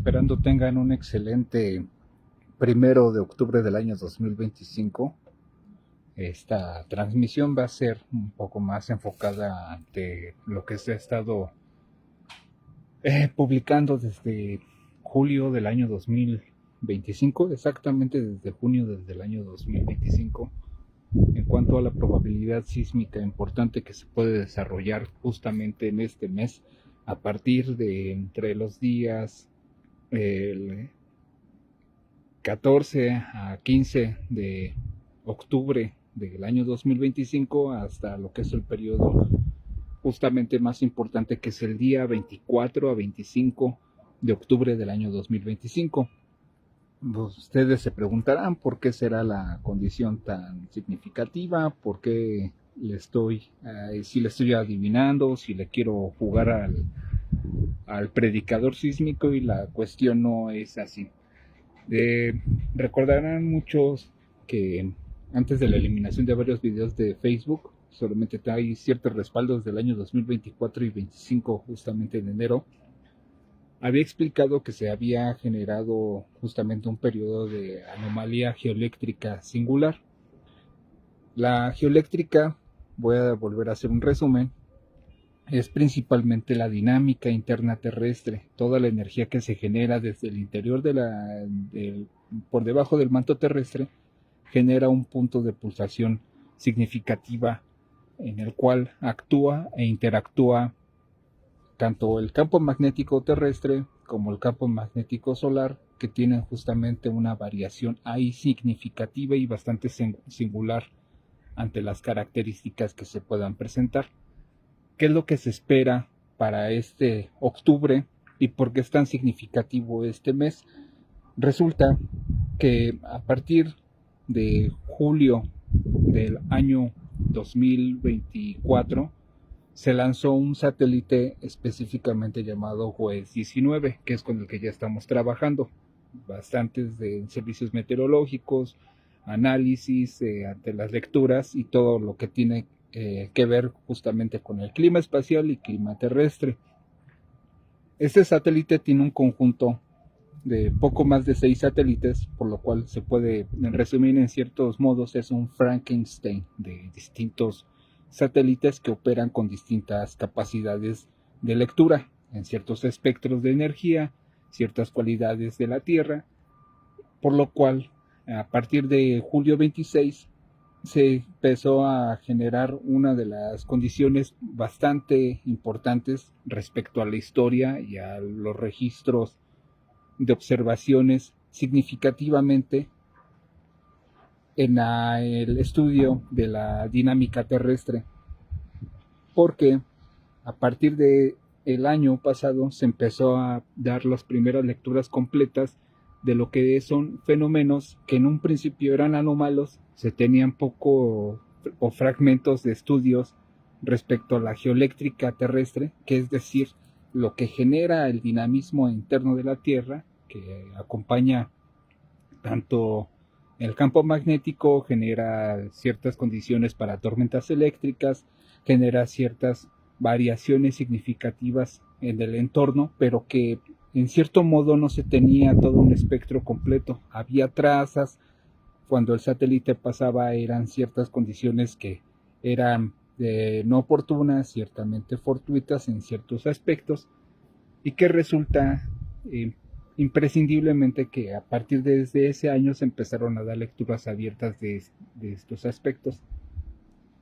esperando tengan un excelente 1 de octubre del año 2025. Esta transmisión va a ser un poco más enfocada ante lo que se ha estado publicando desde julio del año 2025, exactamente desde junio del año 2025, en cuanto a la probabilidad sísmica importante que se puede desarrollar justamente en este mes, a partir de entre los días el 14 a 15 de octubre del año 2025 hasta lo que es el periodo justamente más importante, que es el día 24 a 25 de octubre del año 2025. Ustedes se preguntarán por qué será la condición tan significativa, por qué si le estoy adivinando, si le quiero jugar al predicador sísmico, y la cuestión no es así. Recordarán muchos que antes de la eliminación de varios videos de Facebook, solamente hay ciertos respaldos del año 2024 y 25, justamente en enero, había explicado que se había generado justamente un periodo de anomalía geoeléctrica singular. La geoeléctrica, voy a volver a hacer un resumen, es principalmente la dinámica interna terrestre, toda la energía que se genera desde el interior por debajo del manto terrestre, genera un punto de pulsación significativa en el cual actúa e interactúa tanto el campo magnético terrestre como el campo magnético solar, que tienen justamente una variación ahí significativa y bastante singular ante las características que se puedan presentar. ¿Qué es lo que se espera para este octubre y por qué es tan significativo este mes? Resulta que a partir de julio del año 2024 se lanzó un satélite específicamente llamado JUES 19, que es con el que ya estamos trabajando, bastantes de servicios meteorológicos, análisis ante las lecturas y todo lo que tiene que ver justamente con el clima espacial y clima terrestre. Este satélite tiene un conjunto de poco más de 6 satélites, por lo cual se puede resumir en ciertos modos, es un Frankenstein de distintos satélites que operan con distintas capacidades de lectura en ciertos espectros de energía, ciertas cualidades de la Tierra, por lo cual a partir de julio 26 se empezó a generar una de las condiciones bastante importantes respecto a la historia y a los registros de observaciones significativamente en el estudio de la dinámica terrestre, porque a partir de el año pasado se empezó a dar las primeras lecturas completas de lo que son fenómenos que en un principio eran anómalos, se tenían poco o fragmentos de estudios respecto a la geoeléctrica terrestre, que es decir, lo que genera el dinamismo interno de la Tierra, que acompaña tanto el campo magnético, genera ciertas condiciones para tormentas eléctricas, genera ciertas variaciones significativas en el entorno, pero que en cierto modo no se tenía todo un espectro completo. Había trazas, cuando el satélite pasaba eran ciertas condiciones que eran no oportunas, ciertamente fortuitas en ciertos aspectos, y que resulta imprescindiblemente que a partir de desde ese año se empezaron a dar lecturas abiertas de estos aspectos.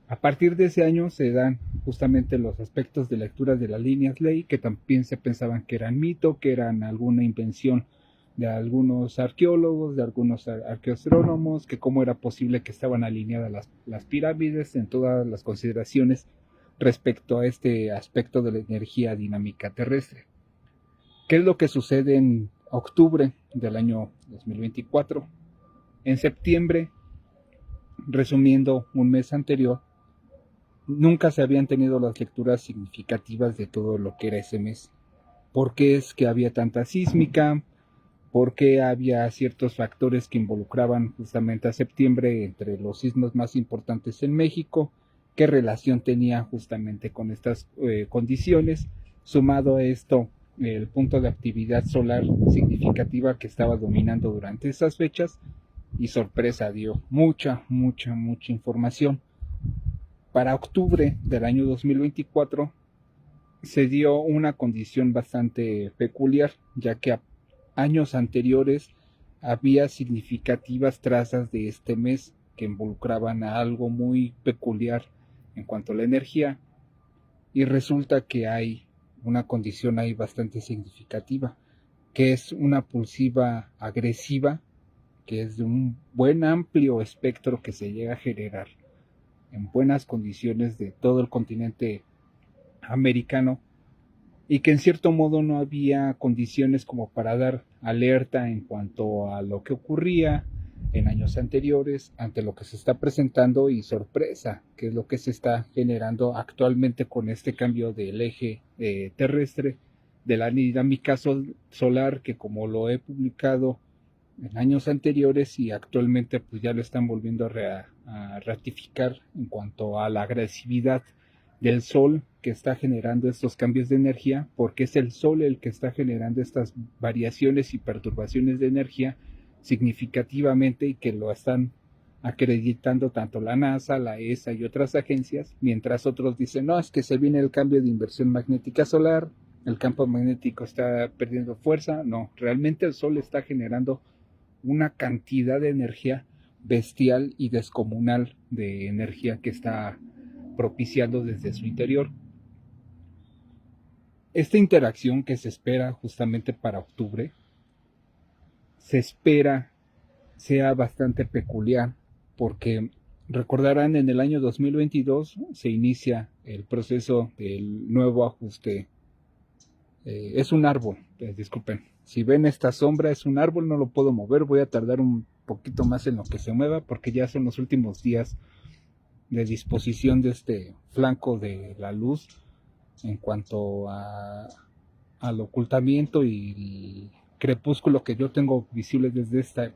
A partir de ese año se dan justamente los aspectos de lecturas de las líneas ley, que también se pensaban que eran mito, que eran alguna invención de algunos arqueólogos, de algunos arqueoastrónomos, que cómo era posible que estaban alineadas las pirámides, en todas las consideraciones respecto a este aspecto de la energía dinámica terrestre. ¿Qué es lo que sucede en octubre del año 2024? En septiembre, resumiendo un mes anterior, nunca se habían tenido las lecturas significativas de todo lo que era ese mes. ¿Por qué es que había tanta sísmica? ¿Por qué había ciertos factores que involucraban justamente a septiembre entre los sismos más importantes en México? ¿Qué relación tenía justamente con estas condiciones? Sumado a esto, el punto de actividad solar significativa que estaba dominando durante esas fechas, y sorpresa, dio mucha información. Para octubre del año 2024 se dio una condición bastante peculiar, ya que a años anteriores había significativas trazas de este mes que involucraban a algo muy peculiar en cuanto a la energía, y resulta que hay una condición ahí bastante significativa, que es una pulsiva agresiva, que es de un buen amplio espectro que se llega a generar en buenas condiciones de todo el continente americano, y que en cierto modo no había condiciones como para dar alerta en cuanto a lo que ocurría en años anteriores ante lo que se está presentando, y sorpresa, que es lo que se está generando actualmente con este cambio del eje terrestre de la dinámica solar, que como lo he publicado en años anteriores y actualmente pues ya lo están volviendo a ratificar en cuanto a la agresividad del Sol que está generando estos cambios de energía, porque es el Sol el que está generando estas variaciones y perturbaciones de energía significativamente, y que lo están acreditando tanto la NASA, la ESA y otras agencias, mientras otros dicen, no, es que se viene el cambio de inversión magnética solar, el campo magnético está perdiendo fuerza. No, realmente el Sol está generando una cantidad de energía bestial y descomunal, de energía que está propiciando desde su interior. Esta interacción que se espera justamente para octubre, se espera sea bastante peculiar, porque recordarán, en el año 2022 se inicia el proceso del nuevo ajuste. Es un árbol, disculpen, si ven esta sombra es un árbol, no lo puedo mover, voy a tardar un poquito más en lo que se mueva porque ya son los últimos días de disposición de este flanco de la luz en cuanto al ocultamiento y el crepúsculo que yo tengo visible desde este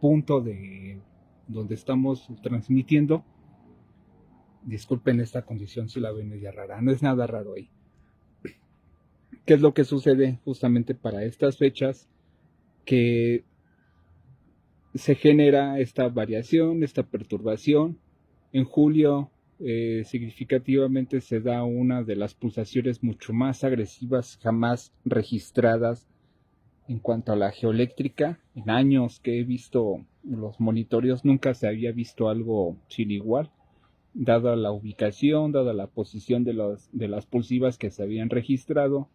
punto de donde estamos transmitiendo. Disculpen esta condición si la ven media rara, no es nada raro ahí. ¿Qué es lo que sucede justamente para estas fechas? Que se genera esta variación, esta perturbación. En julio significativamente se da una de las pulsaciones mucho más agresivas jamás registradas en cuanto a la geoeléctrica. En años que he visto los monitoreos nunca se había visto algo sin igual, dada la ubicación, dada la posición de las pulsivas que se habían registrado.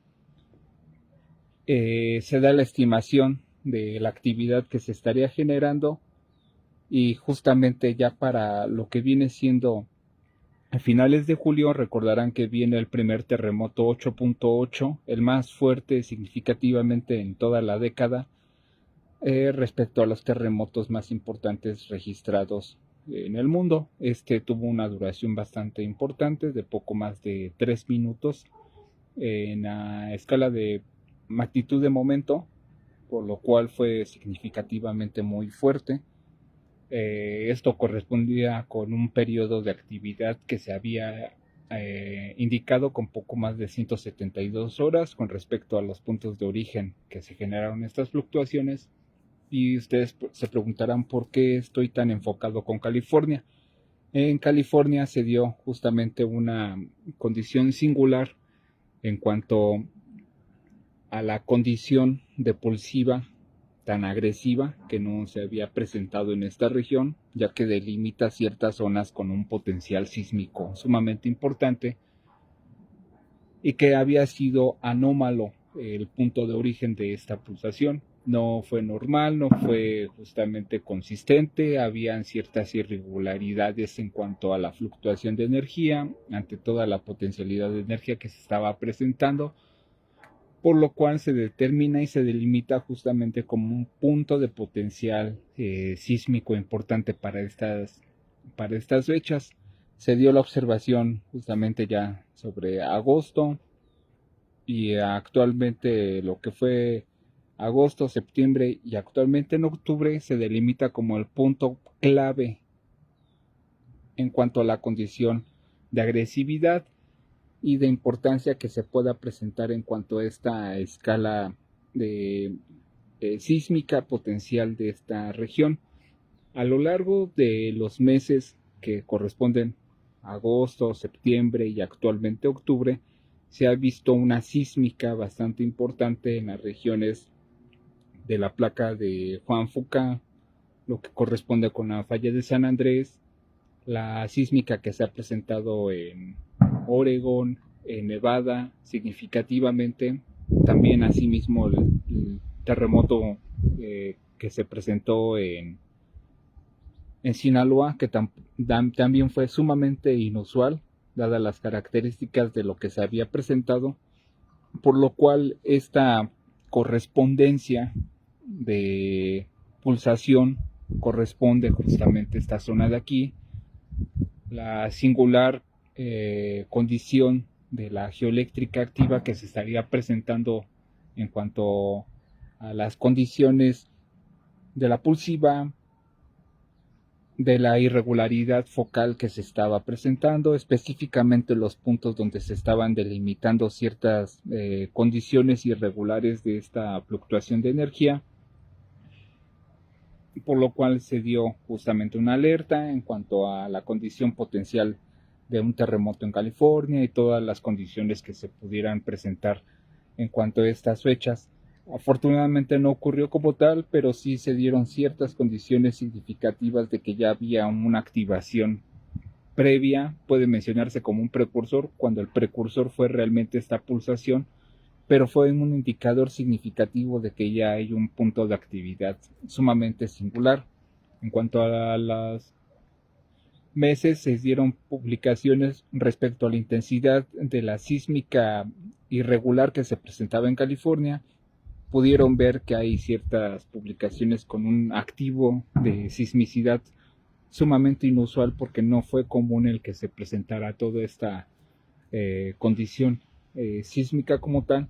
Se da la estimación de la actividad que se estaría generando, y justamente ya para lo que viene siendo a finales de julio recordarán que viene el primer terremoto 8.8, el más fuerte significativamente en toda la década, respecto a los terremotos más importantes registrados en el mundo. Este tuvo una duración bastante importante, de poco más de 3 minutos en la escala de magnitud de momento, por lo cual fue significativamente muy fuerte. Esto correspondía con un periodo de actividad que se había indicado con poco más de 172 horas con respecto a los puntos de origen que se generaron estas fluctuaciones. Y ustedes se preguntarán por qué estoy tan enfocado con California. En California se dio justamente una condición singular en cuanto a la condición depulsiva tan agresiva que no se había presentado en esta región, ya que delimita ciertas zonas con un potencial sísmico sumamente importante, y que había sido anómalo el punto de origen de esta pulsación. No fue normal, no fue justamente consistente, habían ciertas irregularidades en cuanto a la fluctuación de energía ante toda la potencialidad de energía que se estaba presentando, por lo cual se determina y se delimita justamente como un punto de potencial sísmico importante para estas fechas. Se dio la observación justamente ya sobre agosto, y actualmente lo que fue agosto, septiembre y actualmente en octubre se delimita como el punto clave en cuanto a la condición de agresividad. y de importancia que se pueda presentar en cuanto a esta escala de sísmica potencial de esta región. A lo largo de los meses que corresponden a agosto, septiembre y actualmente octubre, se ha visto una sísmica bastante importante en las regiones de la placa de Juan Fuca, lo que corresponde con la falla de San Andrés, la sísmica que se ha presentado en Oregón, en Nevada, significativamente, también asimismo el terremoto que se presentó en Sinaloa, que también fue sumamente inusual, dadas las características de lo que se había presentado, por lo cual esta correspondencia de pulsación corresponde justamente a esta zona de aquí. La singular condición de la geoeléctrica activa que se estaría presentando en cuanto a las condiciones de la pulsiva, de la irregularidad focal que se estaba presentando, específicamente los puntos donde se estaban delimitando ciertas condiciones irregulares de esta fluctuación de energía, por lo cual se dio justamente una alerta en cuanto a la condición potencial de un terremoto en California y todas las condiciones que se pudieran presentar en cuanto a estas fechas. Afortunadamente no ocurrió como tal, pero sí se dieron ciertas condiciones significativas de que ya había una activación previa, puede mencionarse como un precursor, cuando el precursor fue realmente esta pulsación, pero fue un indicador significativo de que ya hay un punto de actividad sumamente singular. En cuanto a los meses, se dieron publicaciones respecto a la intensidad de la sísmica irregular que se presentaba en California. Pudieron ver que hay ciertas publicaciones con un activo de sismicidad sumamente inusual, porque no fue común el que se presentara toda esta condición sísmica como tal,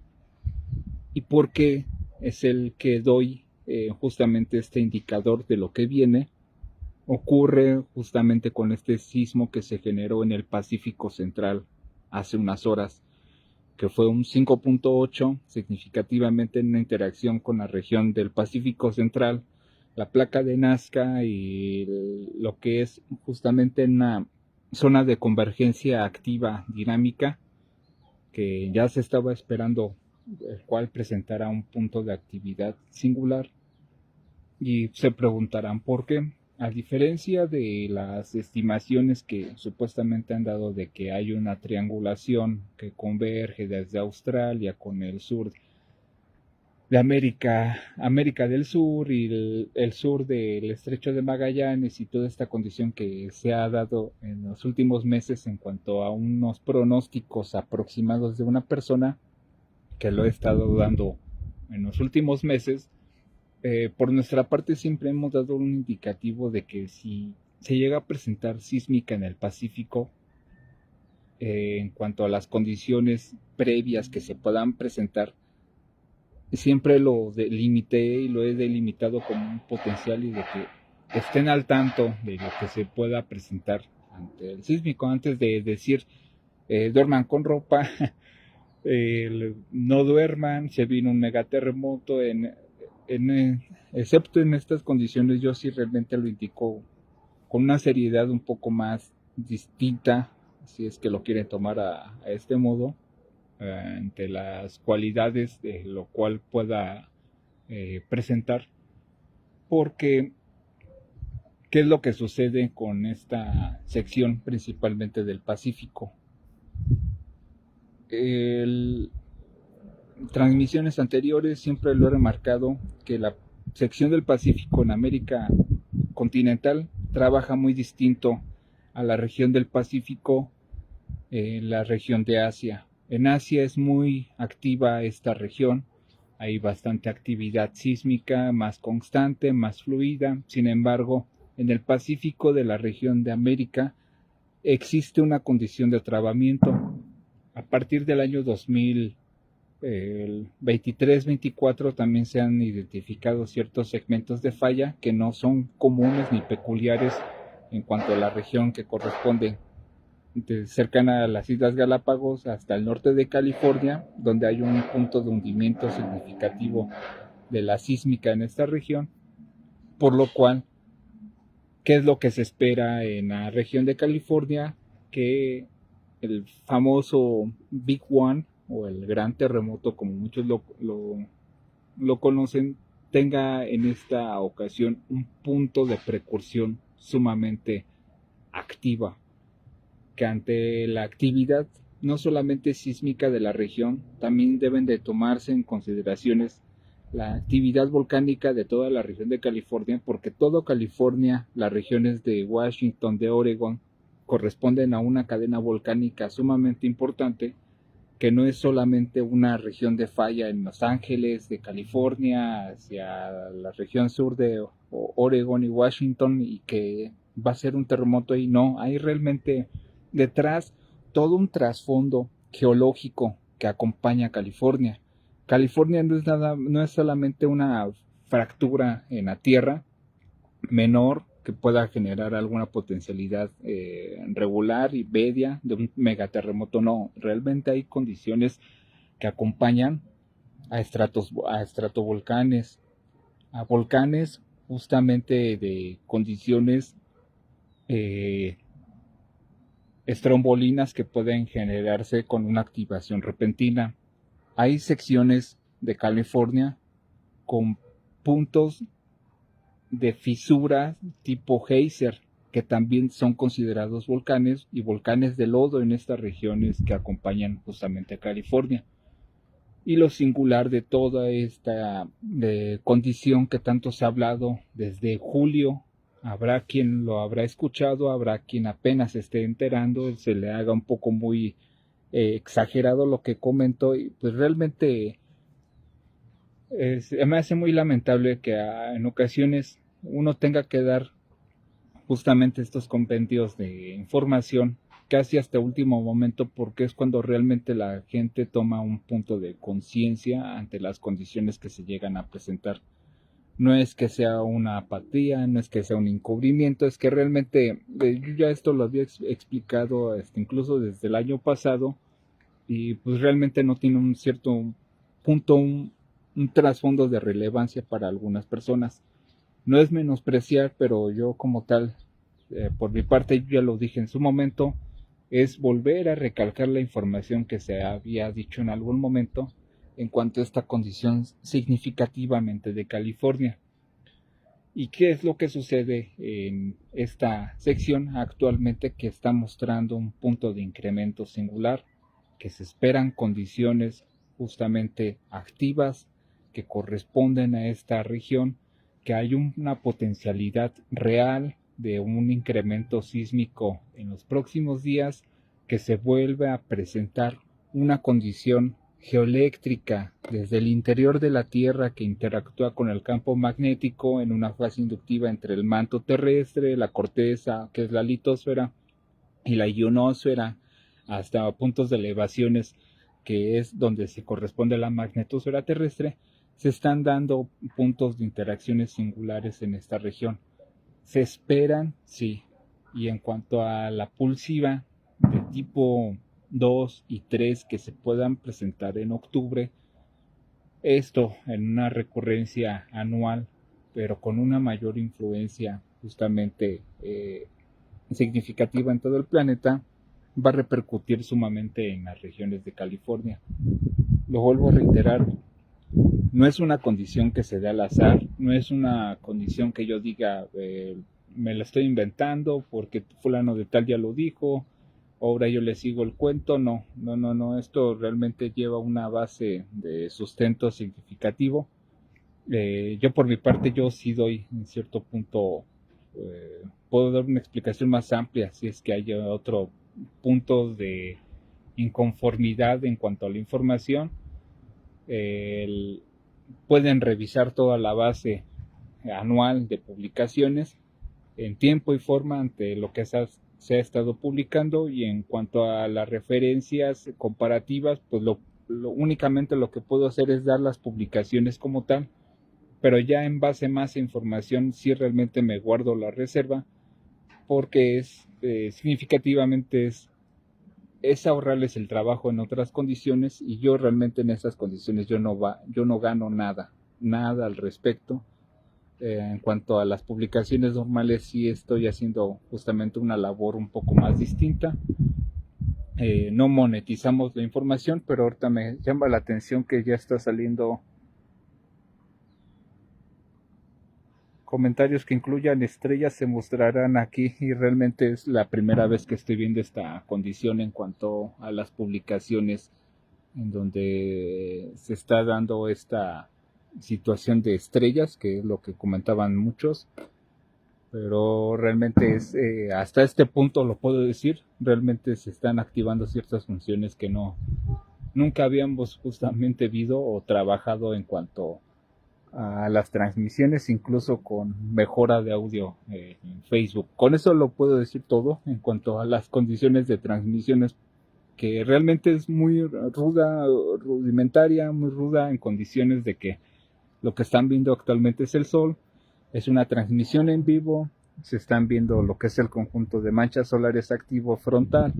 y porque es el que doy justamente este indicador de lo que viene. Ocurre justamente con este sismo que se generó en el Pacífico Central hace unas horas, que fue un 5.8, significativamente en una interacción con la región del Pacífico Central, la placa de Nazca y lo que es justamente una zona de convergencia activa dinámica que ya se estaba esperando, el cual presentará un punto de actividad singular. Y se preguntarán por qué. A diferencia de las estimaciones que supuestamente han dado de que hay una triangulación que converge desde Australia con el sur de América del Sur y el sur del Estrecho de Magallanes, y toda esta condición que se ha dado en los últimos meses en cuanto a unos pronósticos aproximados de una persona, que lo he estado dando en los últimos meses, por nuestra parte siempre hemos dado un indicativo de que si se llega a presentar sísmica en el Pacífico, en cuanto a las condiciones previas que se puedan presentar, siempre lo delimité y lo he delimitado como un potencial, y de que estén al tanto de lo que se pueda presentar ante el sísmico, antes de decir duerman con ropa, no duerman, se vino un megaterremoto, excepto en estas condiciones. Yo sí realmente lo indico con una seriedad un poco más distinta, si es que lo quieren tomar a este modo, entre las cualidades de lo cual pueda presentar, porque ¿qué es lo que sucede con esta sección principalmente del Pacífico? Transmisiones anteriores siempre lo he remarcado, que la sección del Pacífico en América continental trabaja muy distinto a la región del Pacífico en la región de Asia. En Asia es muy activa esta región, hay bastante actividad sísmica, más constante, más fluida. Sin embargo, en el Pacífico de la región de América existe una condición de trabamiento. A partir del año 2023-24 también se han identificado ciertos segmentos de falla que no son comunes ni peculiares en cuanto a la región que corresponde cercana a las Islas Galápagos hasta el norte de California, donde hay un punto de hundimiento significativo de la sísmica en esta región, por lo cual, ¿qué es lo que se espera en la región de California? Que el famoso Big One o el gran terremoto, como muchos lo conocen, tenga en esta ocasión un punto de precursión sumamente activa, que ante la actividad no solamente sísmica de la región, también deben de tomarse en consideraciones la actividad volcánica de toda la región de California, porque todo California, las regiones de Washington, de Oregon, corresponden a una cadena volcánica sumamente importante, que no es solamente una región de falla en Los Ángeles, de California, hacia la región sur de Oregon y Washington, y que va a ser un terremoto ahí. No, hay realmente detrás todo un trasfondo geológico que acompaña a California. California no es solamente una fractura en la tierra menor que pueda generar alguna potencialidad regular y media de un megaterremoto. No, realmente hay condiciones que acompañan a estratovolcanes, a volcanes justamente de condiciones eh, estrombolinas que pueden generarse con una activación repentina. Hay secciones de California con puntos de fisuras tipo geyser, que también son considerados volcanes, y volcanes de lodo en estas regiones que acompañan justamente a California. Y lo singular de toda esta condición que tanto se ha hablado desde julio, habrá quien lo habrá escuchado, habrá quien apenas se esté enterando, se le haga un poco muy exagerado lo que comento, y pues realmente me hace muy lamentable que en ocasiones uno tenga que dar justamente estos compendios de información casi hasta último momento, porque es cuando realmente la gente toma un punto de conciencia ante las condiciones que se llegan a presentar. No es que sea una apatía, no es que sea un encubrimiento, es que realmente yo ya esto lo había explicado incluso desde el año pasado, y pues realmente no tiene un cierto punto, un trasfondo de relevancia para algunas personas. No es menospreciar, pero yo como tal, por mi parte, yo ya lo dije en su momento, es volver a recalcar la información que se había dicho en algún momento en cuanto a esta condición significativamente de California. ¿Y qué es lo que sucede en esta sección actualmente, que está mostrando un punto de incremento singular, que se esperan condiciones justamente activas que corresponden a esta región, que hay una potencialidad real de un incremento sísmico en los próximos días, que se vuelve a presentar una condición geoeléctrica desde el interior de la Tierra que interactúa con el campo magnético en una fase inductiva entre el manto terrestre, la corteza, que es la litosfera, y la ionosfera, hasta puntos de elevaciones que es donde se corresponde a la magnetosfera terrestre. Se están dando puntos de interacciones singulares en esta región. Se esperan, sí, y en cuanto a la pulsiva de tipo 2 y 3 que se puedan presentar en octubre, esto en una recurrencia anual, pero con una mayor influencia justamente significativa en todo el planeta, va a repercutir sumamente en las regiones de California. Lo vuelvo a reiterar, no es una condición que se dé al azar, no es una condición que yo diga me la estoy inventando porque fulano de tal ya lo dijo, ahora yo le sigo el cuento. No, no, no, no, esto realmente lleva una base de sustento significativo. Yo por mi parte, yo sí doy en cierto punto, puedo dar una explicación más amplia si es que hay otro punto de inconformidad en cuanto a la información. Pueden revisar toda la base anual de publicaciones en tiempo y forma ante lo que se ha estado publicando, y en cuanto a las referencias comparativas, pues únicamente lo que puedo hacer es dar las publicaciones como tal, pero ya en base más a información sí realmente me guardo la reserva, porque significativamente es es ahorrarles el trabajo en otras condiciones, y yo realmente en esas condiciones yo no gano nada al respecto. En cuanto a las publicaciones normales, sí estoy haciendo justamente una labor un poco más distinta. No monetizamos la información, pero ahorita me llama la atención que ya está saliendo comentarios que incluyan estrellas se mostrarán aquí, y realmente es la primera vez que estoy viendo esta condición en cuanto a las publicaciones en donde se está dando esta situación de estrellas, que es lo que comentaban muchos, pero realmente es hasta este punto lo puedo decir, realmente se están activando ciertas funciones que nunca habíamos justamente visto o trabajado en cuanto a las transmisiones, incluso con mejora de audio en Facebook. Con eso lo puedo decir todo en cuanto a las condiciones de transmisiones, que realmente es muy ruda, rudimentaria, muy ruda, en condiciones de que lo que están viendo actualmente es el sol, es una transmisión en vivo, se están viendo lo que es el conjunto de manchas solares activo frontal,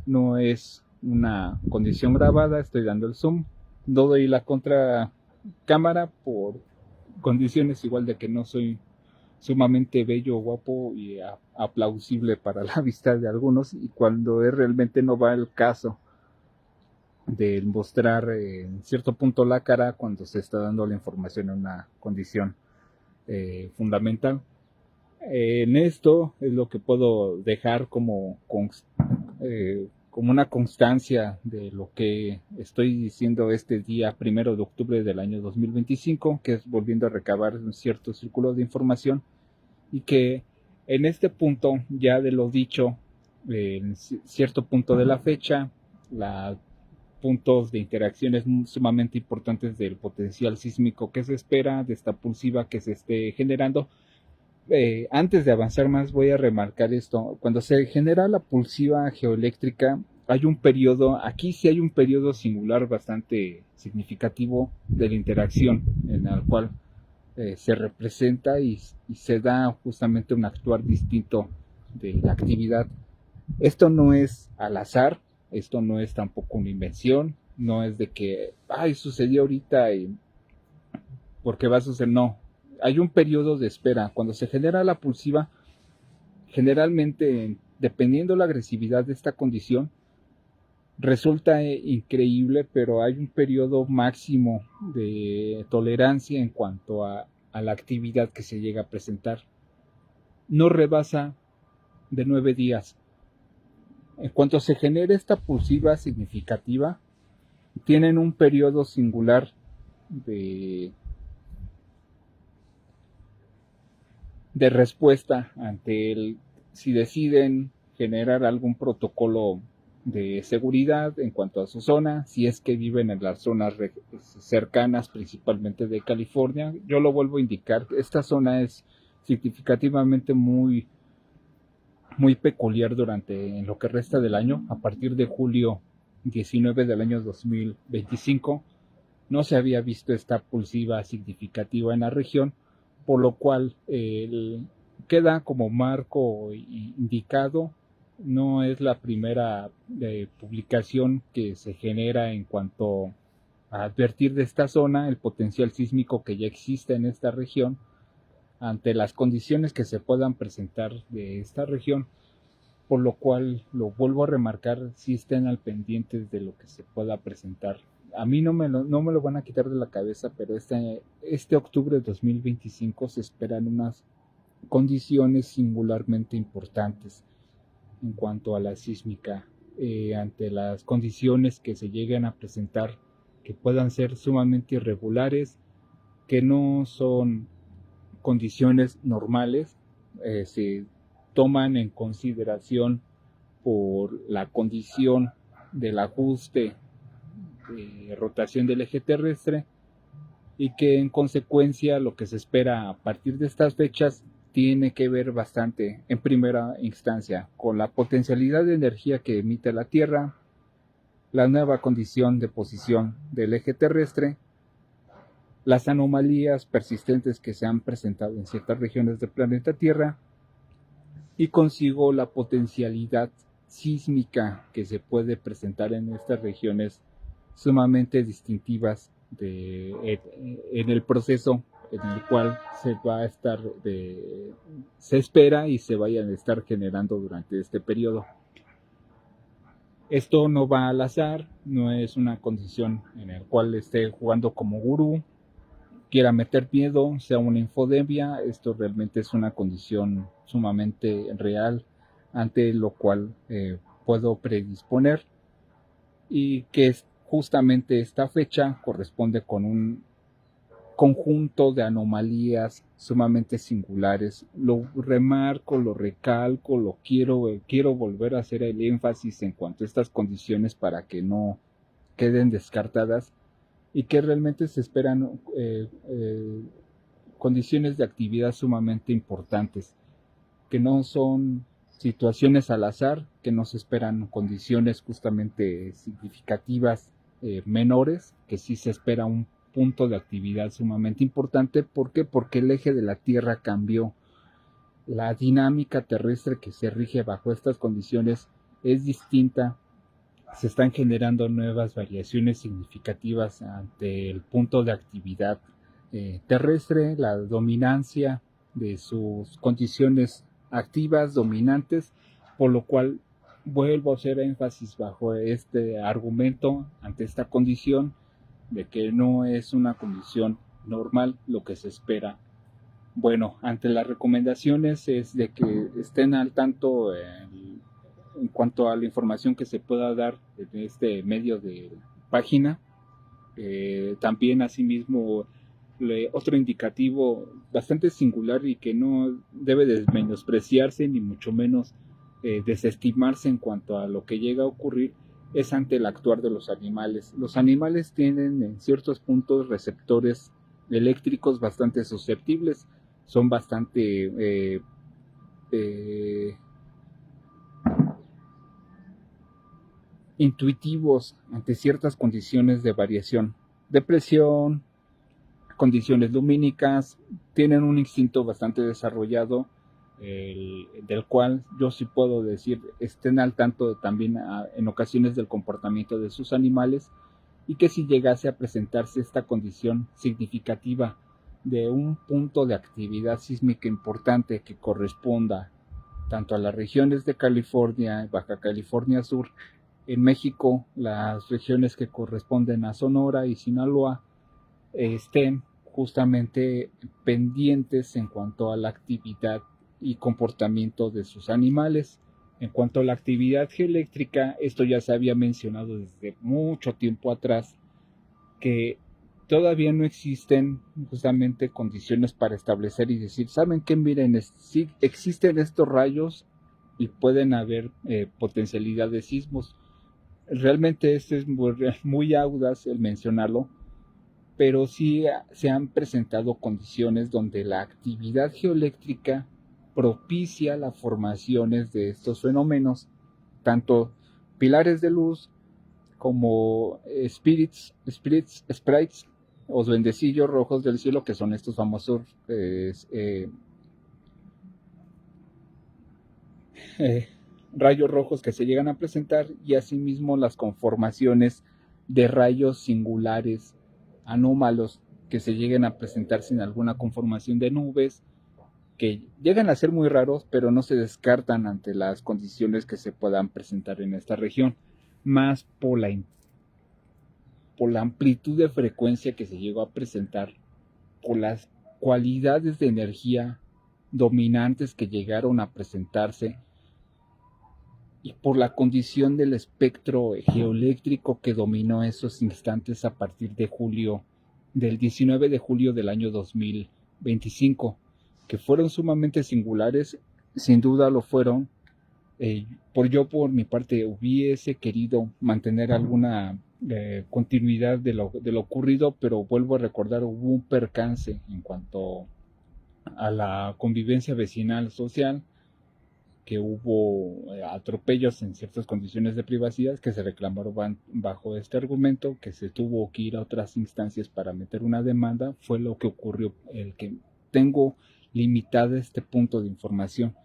no es una condición grabada, estoy dando el zoom, no doy la contra cámara por condiciones igual de que no soy sumamente bello, guapo y aplausible para la vista de algunos, y cuando realmente no va el caso de mostrar en cierto punto la cara cuando se está dando la información en una condición fundamental. En esto es lo que puedo dejar como una constancia de lo que estoy diciendo este día 1 de octubre del año 2025, que es volviendo a recabar un cierto círculo de información, y que en este punto ya de lo dicho, en cierto punto de la fecha, los puntos de interacciones sumamente importantes del potencial sísmico que se espera, de esta pulsiva que se esté generando. Antes de avanzar más, voy a remarcar esto. Cuando se genera la pulsiva geoeléctrica, hay un periodo, aquí sí hay un periodo singular bastante significativo de la interacción, en el cual se representa y se da justamente un actuar distinto de la actividad. Esto no es al azar, esto no es tampoco una invención, no es de que, sucedió ahorita y porque va a suceder, no. Hay un periodo de espera. Cuando se genera la pulsiva, generalmente, dependiendo la agresividad de esta condición, resulta increíble, pero hay un periodo máximo de tolerancia en cuanto a la actividad que se llega a presentar. No rebasa de 9 días. En cuanto se genere esta pulsiva significativa, tienen un periodo singular de respuesta ante si deciden generar algún protocolo de seguridad en cuanto a su zona, si es que viven en las zonas cercanas, principalmente de California. Yo lo vuelvo a indicar, esta zona es significativamente muy peculiar en lo que resta del año. A partir de julio 19 del año 2025 no se había visto esta pulsiva significativa en la región, por lo cual queda como marco indicado. No es la primera publicación que se genera en cuanto a advertir de esta zona, el potencial sísmico que ya existe en esta región, ante las condiciones que se puedan presentar de esta región, por lo cual lo vuelvo a remarcar, si estén al pendiente de lo que se pueda presentar. A mí no me lo van a quitar de la cabeza, pero este octubre de 2025 se esperan unas condiciones singularmente importantes en cuanto a la sísmica, ante las condiciones que se lleguen a presentar, que puedan ser sumamente irregulares, que no son condiciones normales, se toman en consideración por la condición del ajuste de rotación del eje terrestre, y que en consecuencia lo que se espera a partir de estas fechas tiene que ver bastante en primera instancia con la potencialidad de energía que emite la Tierra, la nueva condición de posición del eje terrestre, las anomalías persistentes que se han presentado en ciertas regiones del planeta Tierra, y consigo la potencialidad sísmica que se puede presentar en estas regiones sumamente distintivas en el proceso en el cual se espera y se vayan a estar generando durante este periodo. Esto no va al azar, no es una condición en la cual esté jugando como gurú, quiera meter miedo, sea una infodemia. Esto realmente es una condición sumamente real ante lo cual puedo predisponer, y que justamente esta fecha corresponde con un conjunto de anomalías sumamente singulares. Lo remarco, lo recalco, quiero volver a hacer el énfasis en cuanto a estas condiciones para que no queden descartadas, y que realmente se esperan condiciones de actividad sumamente importantes, que no son situaciones al azar, que no se esperan condiciones justamente significativas menores, que sí se espera un punto de actividad sumamente importante. ¿Por qué? Porque el eje de la Tierra cambió. La dinámica terrestre que se rige bajo estas condiciones es distinta. Se están generando nuevas variaciones significativas ante el punto de actividad terrestre, la dominancia de sus condiciones activas dominantes, por lo cual vuelvo a hacer énfasis bajo este argumento ante esta condición de que no es una condición normal lo que se espera. Bueno, ante las recomendaciones es de que estén al tanto en cuanto a la información que se pueda dar en este medio de página. También asimismo otro indicativo bastante singular y que no debe de menospreciarse ni mucho menos desestimarse en cuanto a lo que llega a ocurrir, es ante el actuar de los animales. Los animales tienen en ciertos puntos receptores eléctricos bastante susceptibles, son bastante intuitivos ante ciertas condiciones de variación de presión, condiciones lumínicas. Tienen un instinto bastante desarrollado, del cual yo sí puedo decir estén al tanto también en ocasiones del comportamiento de sus animales, y que si llegase a presentarse esta condición significativa de un punto de actividad sísmica importante que corresponda tanto a las regiones de California, Baja California Sur, en México, las regiones que corresponden a Sonora y Sinaloa, estén justamente pendientes en cuanto a la actividad y comportamiento de sus animales. En cuanto a la actividad geoeléctrica, esto ya se había mencionado desde mucho tiempo atrás, que todavía no existen justamente condiciones para establecer y decir, ¿saben qué? Miren, sí existen estos rayos y pueden haber potencialidad de sismos. Realmente este es muy audaz el mencionarlo, pero sí se han presentado condiciones donde la actividad geoeléctrica propicia las formaciones de estos fenómenos, tanto pilares de luz como sprites o duendecillos rojos del cielo, que son estos famosos rayos rojos que se llegan a presentar, y asimismo las conformaciones de rayos singulares anómalos que se lleguen a presentar sin alguna conformación de nubes, que llegan a ser muy raros, pero no se descartan ante las condiciones que se puedan presentar en esta región, más por la amplitud de frecuencia que se llegó a presentar, por las cualidades de energía dominantes que llegaron a presentarse, y por la condición del espectro geoeléctrico que dominó esos instantes a partir de del 19 de julio del año 2025, que fueron sumamente singulares. Sin duda lo fueron. Por mi parte hubiese querido mantener alguna continuidad de lo ocurrido, pero vuelvo a recordar, hubo un percance en cuanto a la convivencia vecinal social, que hubo atropellos en ciertas condiciones de privacidad que se reclamaron bajo este argumento, que se tuvo que ir a otras instancias para meter una demanda. Fue lo que ocurrió, el que tengo limitada este punto de información.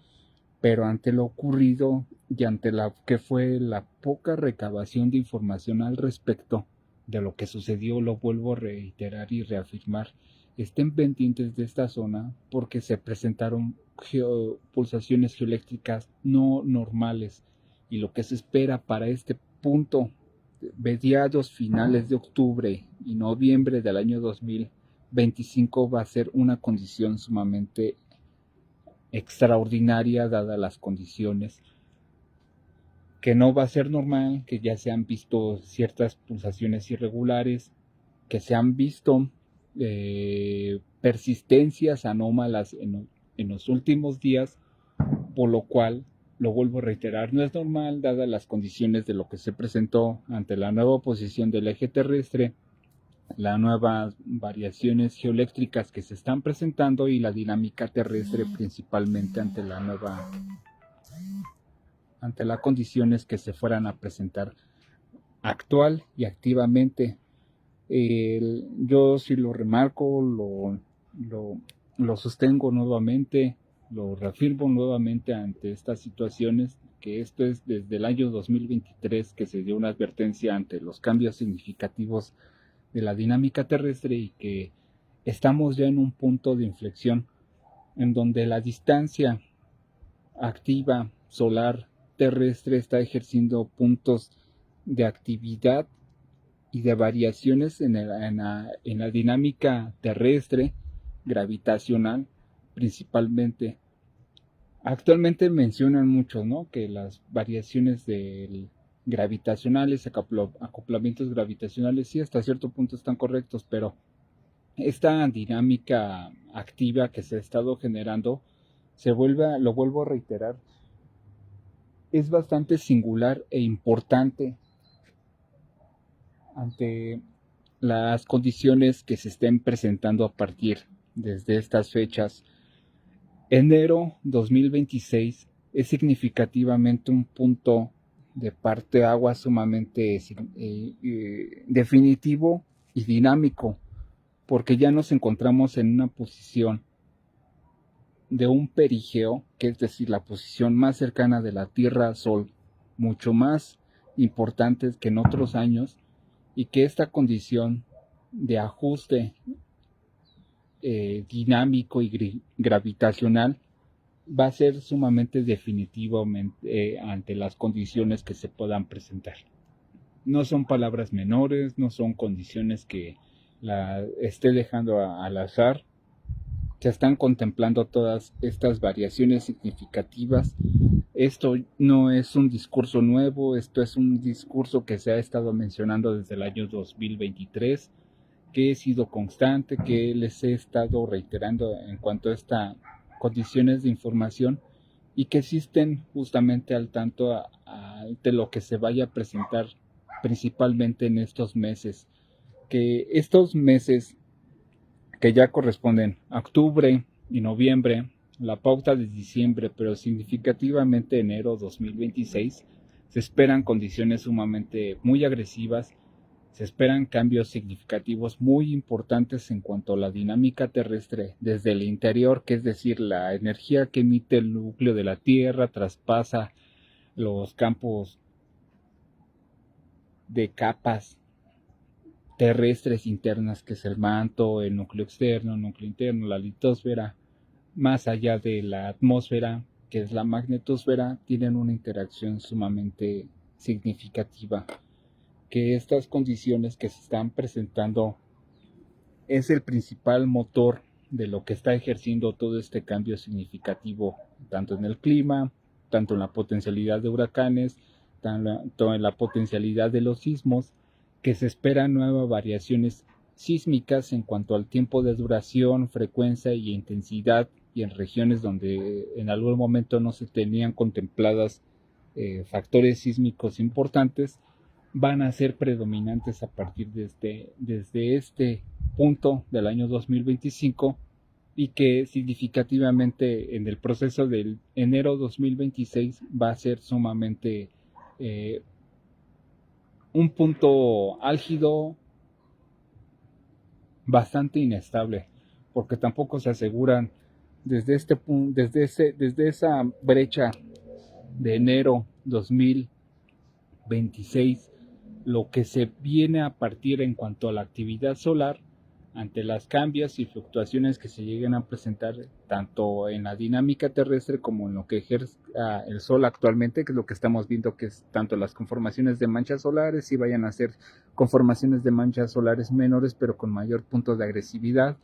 pero ante lo ocurrido y ante la que fue la poca recabación de información al respecto de lo que sucedió, lo vuelvo a reiterar y reafirmar, estén pendientes de esta zona porque se presentaron pulsaciones geoeléctricas no normales y lo que se espera para este punto, mediados finales de octubre y noviembre del año 2025, va a ser una condición sumamente extraordinaria dadas las condiciones, que no va a ser normal, que ya se han visto ciertas pulsaciones irregulares, que se han visto persistencias anómalas en los últimos días, por lo cual, lo vuelvo a reiterar, no es normal dadas las condiciones de lo que se presentó ante la nueva posición del eje terrestre, las nuevas variaciones geoeléctricas que se están presentando y la dinámica terrestre principalmente ante las condiciones que se fueran a presentar actual y activamente. Yo sí lo remarco, lo sostengo nuevamente, lo reafirmo nuevamente ante estas situaciones, que esto es desde el año 2023 que se dio una advertencia ante los cambios significativos de la dinámica terrestre y que estamos ya en un punto de inflexión en donde la distancia activa solar terrestre está ejerciendo puntos de actividad y de variaciones en la dinámica terrestre gravitacional principalmente. Actualmente mencionan mucho, ¿no?, que las variaciones gravitacionales, acoplamientos gravitacionales, sí, hasta cierto punto están correctos, pero esta dinámica activa que se ha estado generando, lo vuelvo a reiterar, es bastante singular e importante ante las condiciones que se estén presentando a partir desde estas fechas. Enero 2026 es significativamente un punto de parteaguas sumamente definitivo y dinámico, porque ya nos encontramos en una posición de un perigeo, que es decir, la posición más cercana de la Tierra al Sol, mucho más importante que en otros años, y que esta condición de ajuste dinámico y gravitacional va a ser sumamente definitivo ante las condiciones que se puedan presentar. No son palabras menores, no son condiciones que la esté dejando al azar. Se están contemplando todas estas variaciones significativas. Esto no es un discurso nuevo, esto es un discurso que se ha estado mencionando desde el año 2023, que he sido constante, que les he estado reiterando en cuanto a estas condiciones de información y que existen justamente al tanto de lo que se vaya a presentar principalmente en estos meses. Que estos meses que ya corresponden a octubre y noviembre, la pauta de diciembre, pero significativamente enero 2026, se esperan condiciones sumamente muy agresivas, se esperan cambios significativos muy importantes en cuanto a la dinámica terrestre desde el interior, que es decir, la energía que emite el núcleo de la Tierra traspasa los campos de capas terrestres internas, que es el manto, el núcleo externo, el núcleo interno, la litosfera, más allá de la atmósfera, que es la magnetosfera, tienen una interacción sumamente significativa. Que estas condiciones que se están presentando es el principal motor de lo que está ejerciendo todo este cambio significativo, tanto en el clima, tanto en la potencialidad de huracanes, tanto en la potencialidad de los sismos, que se esperan nuevas variaciones sísmicas en cuanto al tiempo de duración, frecuencia y intensidad, y en regiones donde en algún momento no se tenían contempladas factores sísmicos importantes, van a ser predominantes a partir desde este punto del año 2025, y que significativamente en el proceso del enero 2026 va a ser sumamente un punto álgido, bastante inestable, porque tampoco se aseguran desde esa brecha de enero 2026, lo que se viene a partir en cuanto a la actividad solar, ante las cambios y fluctuaciones que se lleguen a presentar tanto en la dinámica terrestre como en lo que ejerce el Sol actualmente, que es lo que estamos viendo, que es tanto las conformaciones de manchas solares y vayan a ser conformaciones de manchas solares menores pero con mayor punto de agresividad,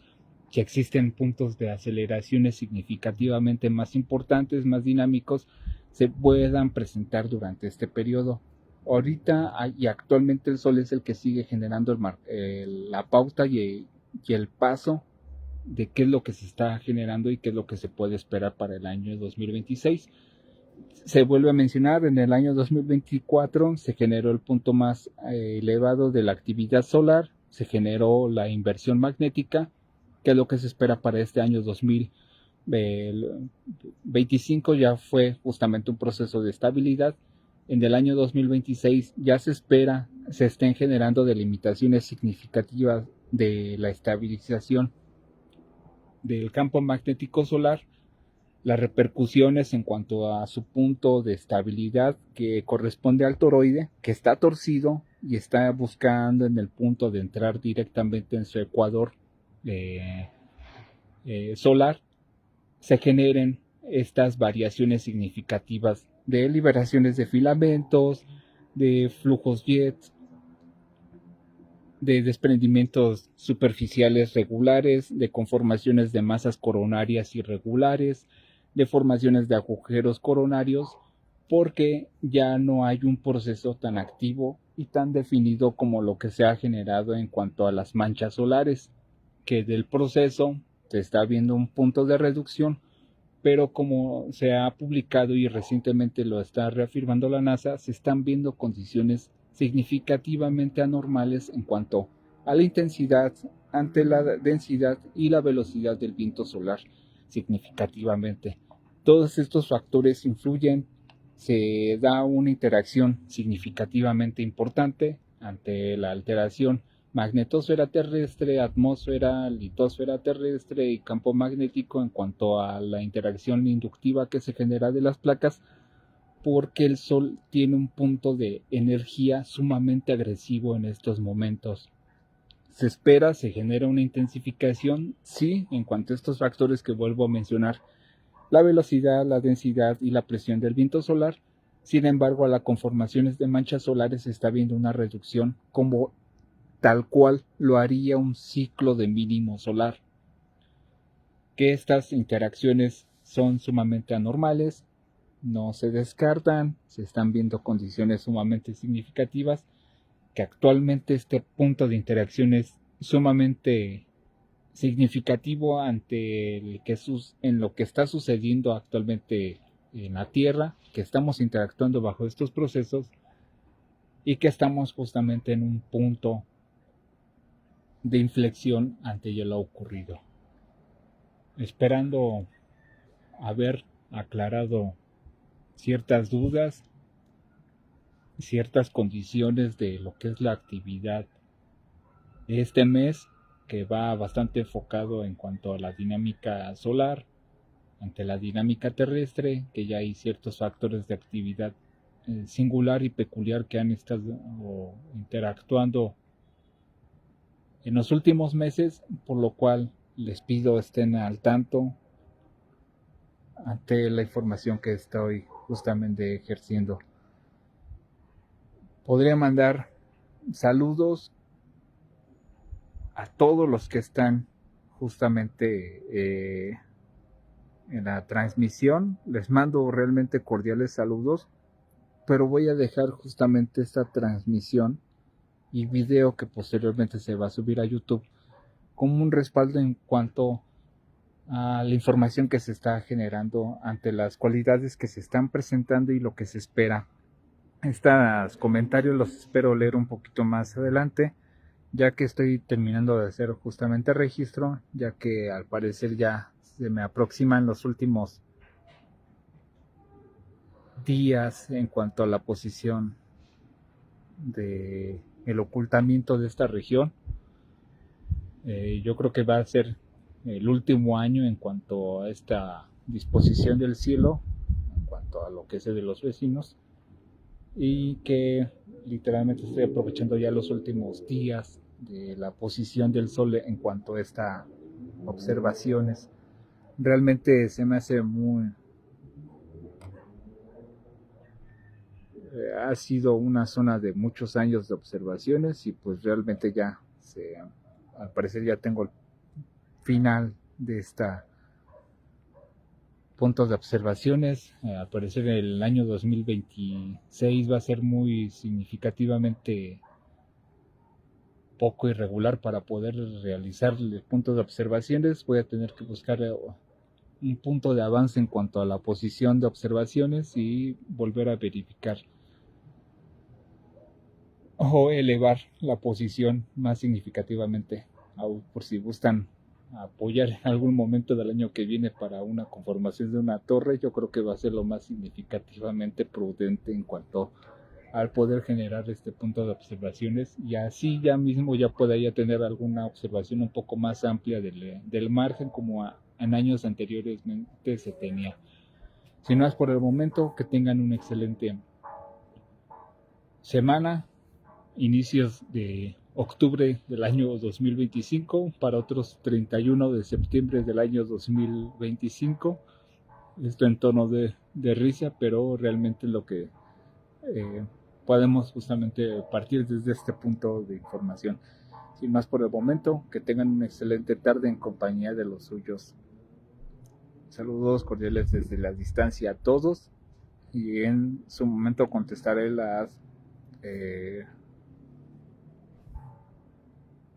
que existen puntos de aceleraciones significativamente más importantes, más dinámicos, se puedan presentar durante este periodo. Ahorita y actualmente el Sol es el que sigue generando la pauta y el paso de qué es lo que se está generando y qué es lo que se puede esperar para el año 2026. Se vuelve a mencionar, en el año 2024 se generó el punto más elevado de la actividad solar, se generó la inversión magnética, que es lo que se espera para este año 2025, ya fue justamente un proceso de estabilidad. En el año 2026 ya se espera se estén generando delimitaciones significativas de la estabilización del campo magnético solar, las repercusiones en cuanto a su punto de estabilidad que corresponde al toroide, que está torcido y está buscando en el punto de entrar directamente en su ecuador solar, se generen estas variaciones significativas de liberaciones de filamentos, de flujos jets, de desprendimientos superficiales regulares, de conformaciones de masas coronarias irregulares, de formaciones de agujeros coronarios, porque ya no hay un proceso tan activo y tan definido como lo que se ha generado en cuanto a las manchas solares, que del proceso se está viendo un punto de reducción, pero como se ha publicado y recientemente lo está reafirmando la NASA, se están viendo condiciones significativamente anormales en cuanto a la intensidad, ante la densidad y la velocidad del viento solar significativamente. Todos estos factores influyen, se da una interacción significativamente importante ante la alteración magnetosfera terrestre, atmósfera, litosfera terrestre y campo magnético en cuanto a la interacción inductiva que se genera de las placas, porque el Sol tiene un punto de energía sumamente agresivo en estos momentos. Se espera, se genera una intensificación, sí, en cuanto a estos factores que vuelvo a mencionar, la velocidad, la densidad y la presión del viento solar. Sin embargo, a las conformaciones de manchas solares se está viendo una reducción como tal cual lo haría un ciclo de mínimo solar. Que estas interacciones son sumamente anormales, no se descartan, se están viendo condiciones sumamente significativas, que actualmente este punto de interacción es sumamente significativo ante en lo que está sucediendo actualmente en la Tierra, que estamos interactuando bajo estos procesos y que estamos justamente en un punto de inflexión ante lo ocurrido. Esperando haber aclarado ciertas dudas, ciertas condiciones de lo que es la actividad de este mes, que va bastante enfocado en cuanto a la dinámica solar, ante la dinámica terrestre, que ya hay ciertos factores de actividad singular y peculiar que han estado interactuando en los últimos meses, por lo cual les pido estén al tanto ante la información que estoy justamente ejerciendo. Podría mandar saludos a todos los que están justamente en la transmisión. Les mando realmente cordiales saludos, pero voy a dejar justamente esta transmisión y video que posteriormente se va a subir a YouTube como un respaldo en cuanto a la información que se está generando ante las cualidades que se están presentando y lo que se espera. Estos comentarios los espero leer un poquito más adelante, ya que estoy terminando de hacer justamente registro, ya que al parecer ya se me aproximan los últimos días en cuanto a la posición de el ocultamiento de esta región. Yo creo que va a ser el último año en cuanto a esta disposición del cielo, en cuanto a lo que sé de los vecinos, y que literalmente estoy aprovechando ya los últimos días de la posición del sol en cuanto a estas observaciones. Realmente se me hace muy... ha sido una zona de muchos años de observaciones y pues realmente ya al parecer ya tengo el final de esta puntos de observaciones. Al parecer el año 2026 va a ser muy significativamente poco irregular para poder realizar puntos de observaciones. Voy a tener que buscar un punto de avance en cuanto a la posición de observaciones y volver a verificar o elevar la posición más significativamente, por si gustan apoyar en algún momento del año que viene para una conformación de una torre. Yo creo que va a ser lo más significativamente prudente en cuanto al poder generar este punto de observaciones, y así ya mismo ya pueda ya tener alguna observación un poco más amplia del margen como en años anteriores se tenía. Si no es por el momento, que tengan una excelente semana, inicios de octubre del año 2025, para otros 31 de septiembre del año 2025. Esto en tono de risa, pero realmente lo que podemos justamente partir desde este punto de información. Sin más por el momento, que tengan una excelente tarde en compañía de los suyos. Saludos cordiales desde la distancia a todos, y en su momento contestaré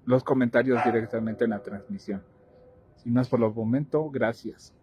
los comentarios directamente en la transmisión. Sin más por el momento, gracias.